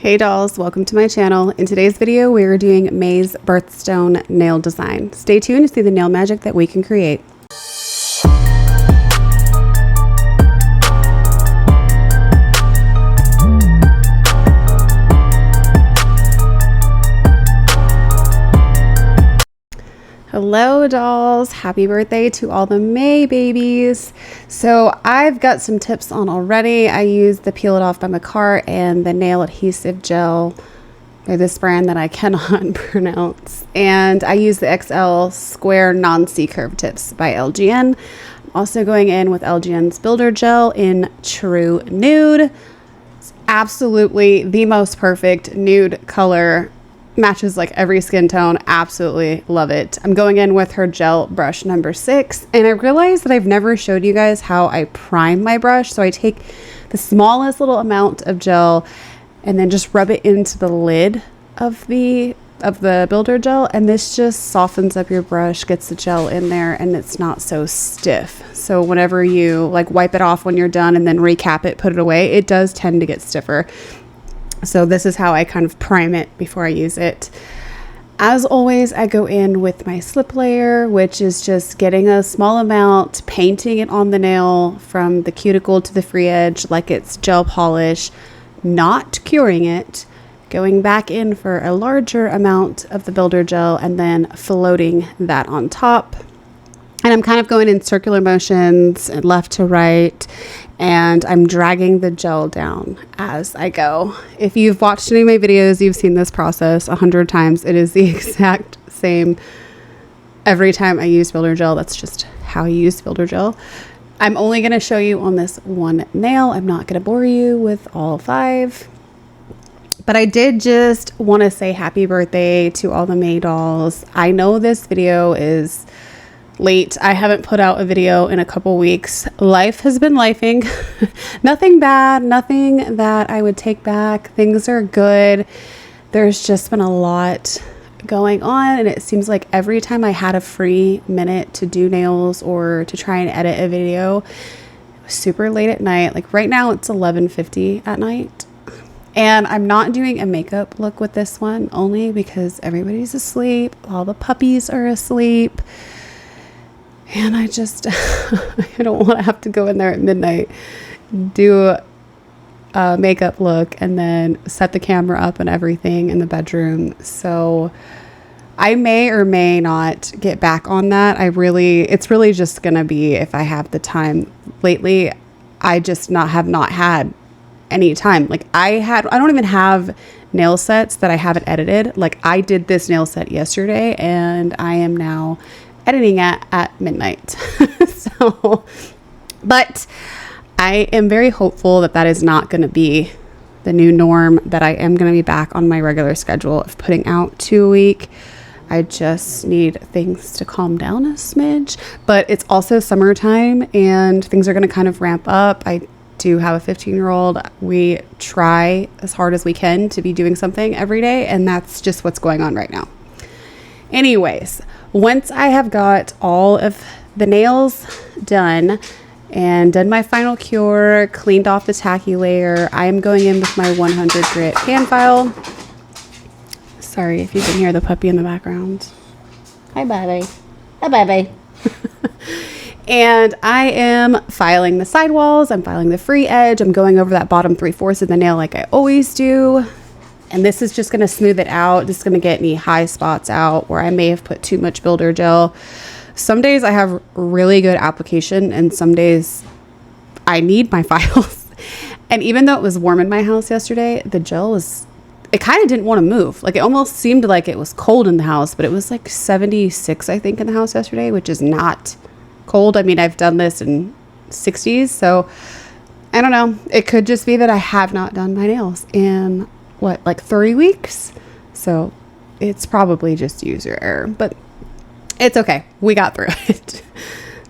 Hey dolls, welcome to my channel. In today's video, we are doing May's birthstone nail design. Stay tuned to see the nail magic that we can create. Hello dolls, happy birthday to all the May babies. So I've got some tips on already. I used the Peel It Off by MAKARTT and the nail adhesive gel by this brand that I cannot pronounce. And I use the XL square non-C curve tips by LGN. I'm also going in with LGN's builder gel in True Nude. It's absolutely the most perfect nude color. Matches like every skin tone. Absolutely love it. I'm going in with her gel brush number 6, and I realized that I've never showed you guys how I prime my brush. So I take the smallest little amount of gel and then just rub it into the lid of the builder gel, and this just softens up your brush, gets the gel in there, and it's not so stiff. So whenever you like wipe it off when you're done and then recap it, put it away, it does tend to get stiffer. So this is how I kind of prime it before I use it. As always, I go in with my slip layer, which is just getting a small amount, painting it on the nail from the cuticle to the free edge like it's gel polish, not curing it, going back in for a larger amount of the builder gel and then floating that on top. And I'm kind of going in circular motions left to right, and I'm dragging the gel down as I go. If you've watched any of my videos, you've seen this process 100 times. It is the exact same every time I use builder gel. That's just how I use builder gel. I'm only going to show you on this one nail. I'm not going to bore you with all 5. But I did just want to say happy birthday to all the May dolls. I know this video is late. I haven't put out a video in a couple weeks. Life has been lifing. Nothing bad, nothing that I would take back. Things are good. There's just been a lot going on, and it seems like every time I had a free minute to do nails or to try and edit a video, it was super late at night. Like right now it's 11:50 at night. And I'm not doing a makeup look with this one only because everybody's asleep. All the puppies are asleep. And I just, I don't want to have to go in there at midnight, do a makeup look, and then set the camera up and everything in the bedroom. So I may or may not get back on that. It's really just going to be if I have the time. Lately, I just have not had any time. Like I don't even have nail sets that I haven't edited. Like I did this nail set yesterday, and I am now editing at midnight. But I am very hopeful that that is not going to be the new norm, that I am going to be back on my regular schedule of putting out 2 a week. I just need things to calm down a smidge, but it's also summertime and things are going to kind of ramp up. I do have a 15-year-old. We try as hard as we can to be doing something every day, and that's just what's going on right now. Anyways, once I have got all of the nails done and done my final cure, cleaned off the tacky layer, I am going in with my 100 grit hand file. Sorry if you can hear the puppy in the background. Hi, baby. Hi, baby. And I am filing the sidewalls. I'm filing the free edge. I'm going over that bottom 3/4 of the nail like I always do. And this is just going to smooth it out. This is going to get any high spots out where I may have put too much builder gel. Some days I have really good application, and some days I need my files. And even though it was warm in my house yesterday, the gel it kind of didn't want to move. Like it almost seemed like it was cold in the house, but it was like 76, I think, in the house yesterday, which is not cold. I mean, I've done this in 60s, so I don't know. It could just be that I have not done my nails in like 3 weeks. So it's probably just user error, but it's okay. We got through it.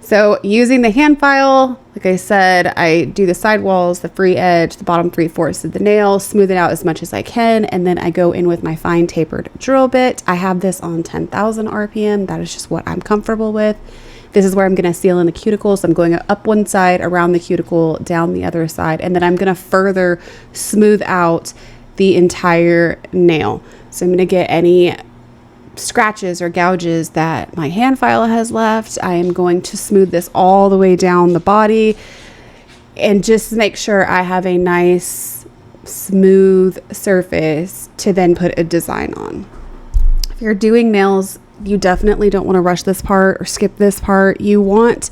So using the hand file, like I said, I do the sidewalls, the free edge, the bottom 3/4 of the nail, smooth it out as much as I can. And then I go in with my fine tapered drill bit. I have this on 10,000 RPM. That is just what I'm comfortable with. This is where I'm going to seal in the cuticles. So I'm going up one side, around the cuticle, down the other side. And then I'm going to further smooth out the entire nail. So I'm going to get any scratches or gouges that my hand file has left. I am going to smooth this all the way down the body and just make sure I have a nice smooth surface to then put a design on. If you're doing nails, you definitely don't want to rush this part or skip this part. You want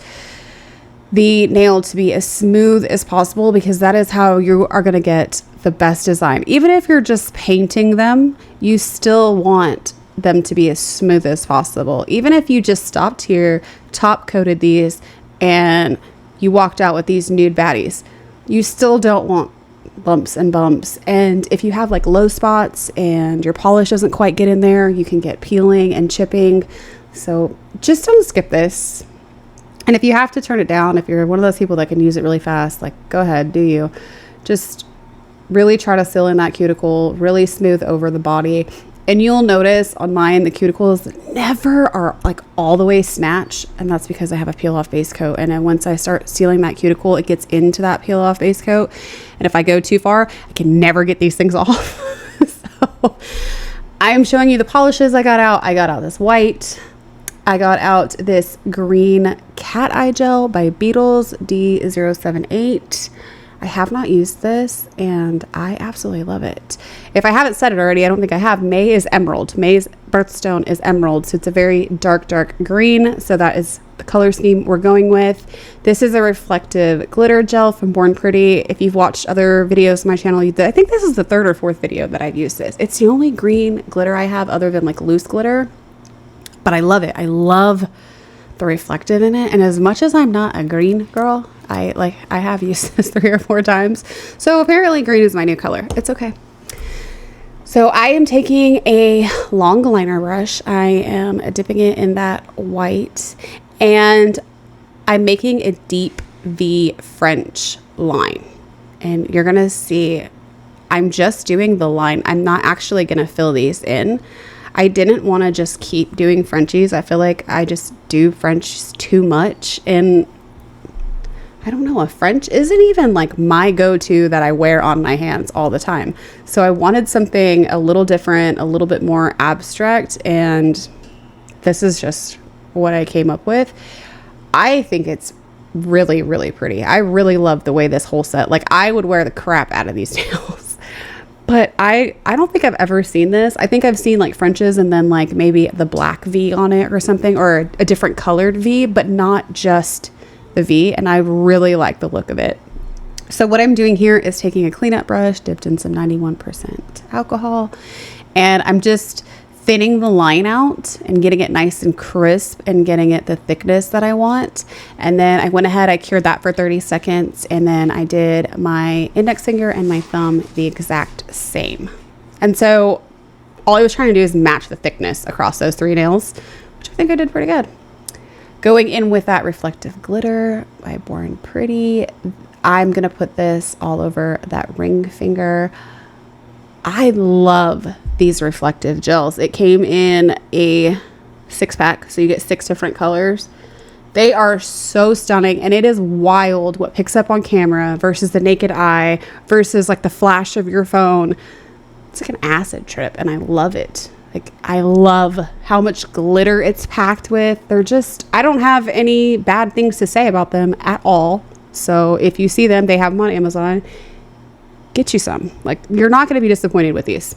the nail to be as smooth as possible, because that is how you are going to get the best design. Even if you're just painting them, you still want them to be as smooth as possible. Even if you just stopped here, top coated these, and you walked out with these nude baddies, you still don't want bumps and bumps. And if you have like low spots and your polish doesn't quite get in there, you can get peeling and chipping. So just don't skip this. And if you have to turn it down, if you're one of those people that can use it really fast, like, go ahead, do you. Just really try to seal in that cuticle, really smooth over the body. And you'll notice on mine, the cuticles never are like all the way snatched. And that's because I have a peel off base coat. And then once I start sealing that cuticle, it gets into that peel off base coat. And if I go too far, I can never get these things off. So I am showing you the polishes I got out. I got out this white. I got out this green cat eye gel by Beetles D078. I have not used this and I absolutely love it. If I haven't said it already, I don't think I have. May is emerald. May's birthstone is emerald. So it's a very dark green. So that is the color scheme we're going with. This is a reflective glitter gel from Born Pretty. If you've watched other videos on my channel, I think this is the 3rd or 4th video that I've used this. It's the only green glitter I have other than like loose glitter, but I love it. I love the reflective in it. And as much as I'm not a green girl, I have used this 3 or 4 times. So apparently green is my new color. It's okay. So I am taking a long liner brush. I am dipping it in that white and I'm making a deep V French line. And you're going to see, I'm just doing the line. I'm not actually going to fill these in. I didn't want to just keep doing Frenchies. I feel like I just do French too much. And I don't know, a French isn't even like my go-to that I wear on my hands all the time. So I wanted something a little different, a little bit more abstract, and this is just what I came up with. I think it's really, really pretty. I really love the way this whole set, like I would wear the crap out of these nails. But I don't think I've ever seen this. I think I've seen like Frenches and then like maybe the black V on it or something, or a different colored V, but not just the V, and I really like the look of it. So what I'm doing here is taking a cleanup brush dipped in some 91% alcohol, and I'm just thinning the line out and getting it nice and crisp and getting it the thickness that I want. And then I went ahead, I cured that for 30 seconds, and then I did my index finger and my thumb the exact same. And so all I was trying to do is match the thickness across those 3 nails, which I think I did pretty good. Going in with that reflective glitter by Born Pretty, I'm going to put this all over that ring finger. I love these reflective gels. It came in a 6-pack, so you get 6 different colors. They are so stunning, and it is wild what picks up on camera versus the naked eye versus like the flash of your phone. It's like an acid trip, and I love it. Like, I love how much glitter it's packed with. They're just, I don't have any bad things to say about them at all. So if you see them, they have them on Amazon, get you some. Like, you're not going to be disappointed with these.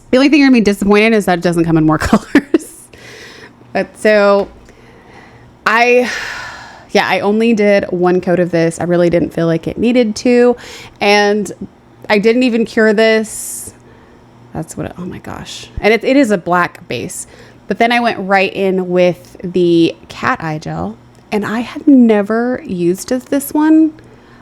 The only thing you're going to be disappointed is that it doesn't come in more colors. But so I only did 1 coat of this. I really didn't feel like it needed to. And I didn't even cure this. That's what, oh my gosh. And it is a black base. But then I went right in with the cat eye gel, and I had never used this one.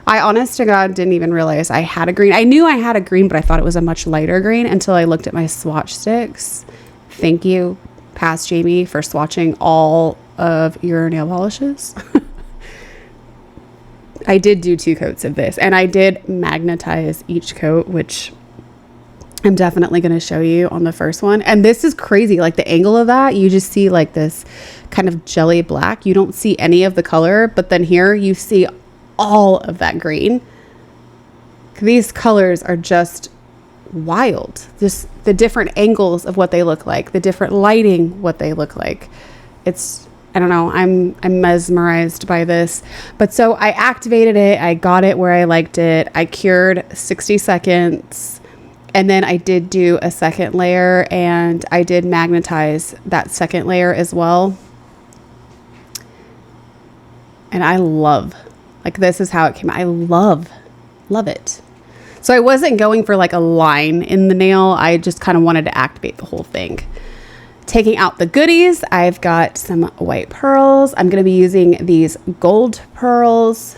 I honest to God didn't even realize I had a green. I knew I had a green, but I thought it was a much lighter green until I looked at my swatch sticks. Thank you, Past Jamie, for swatching all of your nail polishes. I did do 2 coats of this, and I did magnetize each coat, which I'm definitely going to show you on the first one. And this is crazy. Like, the angle of that, you just see like this kind of jelly black. You don't see any of the color, but then here you see all of that green. These colors are just wild. Just the different angles of what they look like, the different lighting, what they look like. It's, I don't know, I'm mesmerized by this. But so I activated it, I got it where I liked it, I cured 60 seconds, and then I did do a second layer, and I did magnetize that second layer as well. And I love, like, this is how it came out. I love it. So I wasn't going for like a line in the nail. I just kind of wanted to activate the whole thing. Taking out the goodies, I've got some white pearls. I'm going to be using these gold pearls.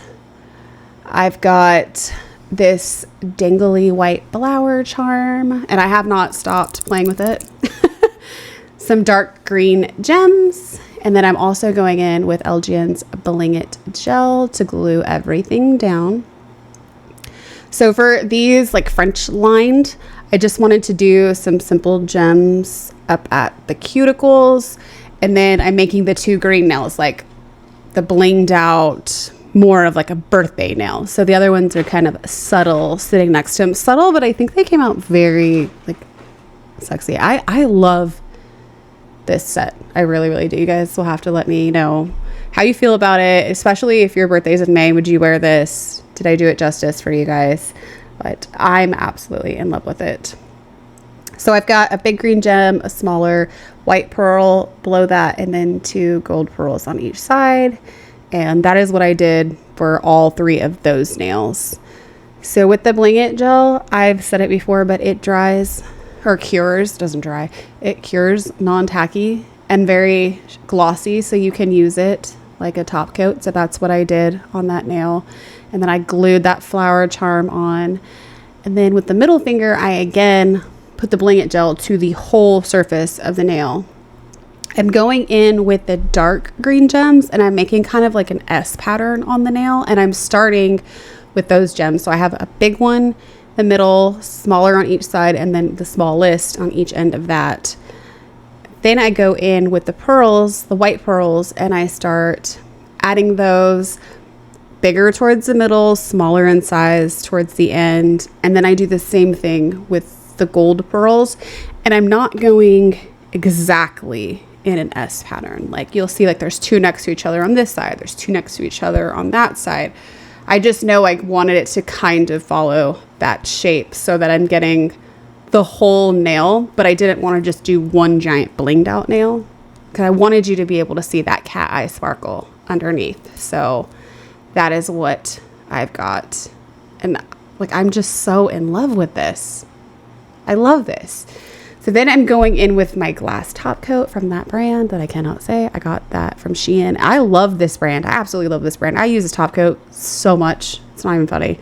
I've got this dangly white flower charm, and I have not stopped playing with it. Some dark green gems. And then I'm also going in with LGN's Bling It gel to glue everything down. So for these like French lined, I just wanted to do some simple gems up at the cuticles. And then I'm making the two green nails like the blinged out, more of like a birthday nail. So the other ones are kind of subtle, sitting next to them. Subtle, but I think they came out very like sexy. I love this set. I really, really do. You guys will have to let me know how you feel about it, especially if your birthday's in May. Would you wear this? Did I do it justice for you guys? But I'm absolutely in love with it. So I've got a big green gem, a smaller white pearl below that, and then two gold pearls on each side. And that is what I did for all three of those nails. So with the Bling It gel, I've said it before, but it dries or cures, doesn't dry. It cures non-tacky and very glossy, so you can use it like a top coat. So that's what I did on that nail. And then I glued that flower charm on. And then with the middle finger, I again put the Bling It gel to the whole surface of the nail. I'm going in with the dark green gems, and I'm making kind of like an S pattern on the nail, and I'm starting with those gems. So I have a big one, the middle, smaller on each side, and then the smallest on each end of that. Then I go in with the pearls, the white pearls, and I start adding those bigger towards the middle, smaller in size towards the end. And then I do the same thing with the gold pearls, and I'm not going exactly in an S pattern. Like you'll see, like there's two next to each other on this side, there's two next to each other on that side. I just know I wanted it to kind of follow that shape so that I'm getting the whole nail, but I didn't want to just do one giant blinged out nail because I wanted you to be able to see that cat eye sparkle underneath. So that is what I've got. And like, I'm just so in love with this. I love this. So then I'm going in with my glass top coat from that brand that I cannot say. I got that from SHEIN. I love this brand. I absolutely love this brand. I use this top coat so much. It's not even funny.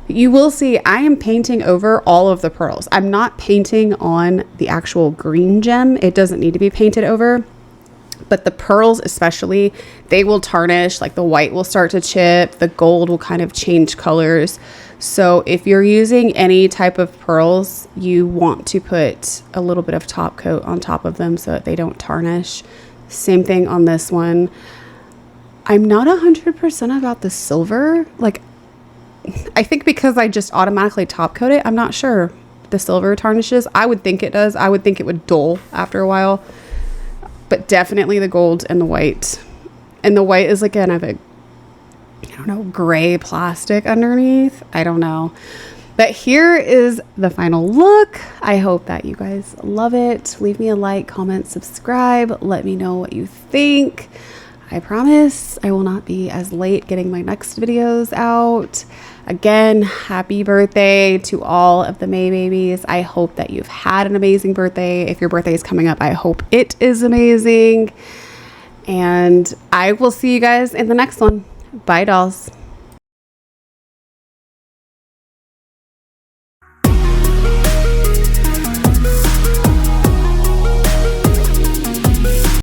You will see I am painting over all of the pearls. I'm not painting on the actual green gem. It doesn't need to be painted over. But the pearls especially, they will tarnish. Like the white will start to chip. The gold will kind of change colors. So if you're using any type of pearls, you want to put a little bit of top coat on top of them so that they don't tarnish. Same thing on this one. I'm not 100% about the silver. Like, I think because I just automatically top coat it, I'm not sure the silver tarnishes. I would think it does. I would think it would dull after a while. But definitely the gold and the white. And the white is, again, I have a, I don't know, gray plastic underneath. I don't know. But here is the final look. I hope that you guys love it. Leave me a like, comment, subscribe. Let me know what you think. I promise I will not be as late getting my next videos out. Again, happy birthday to all of the May babies. I hope that you've had an amazing birthday. If your birthday is coming up, I hope it is amazing. And I will see you guys in the next one. Bye, dolls.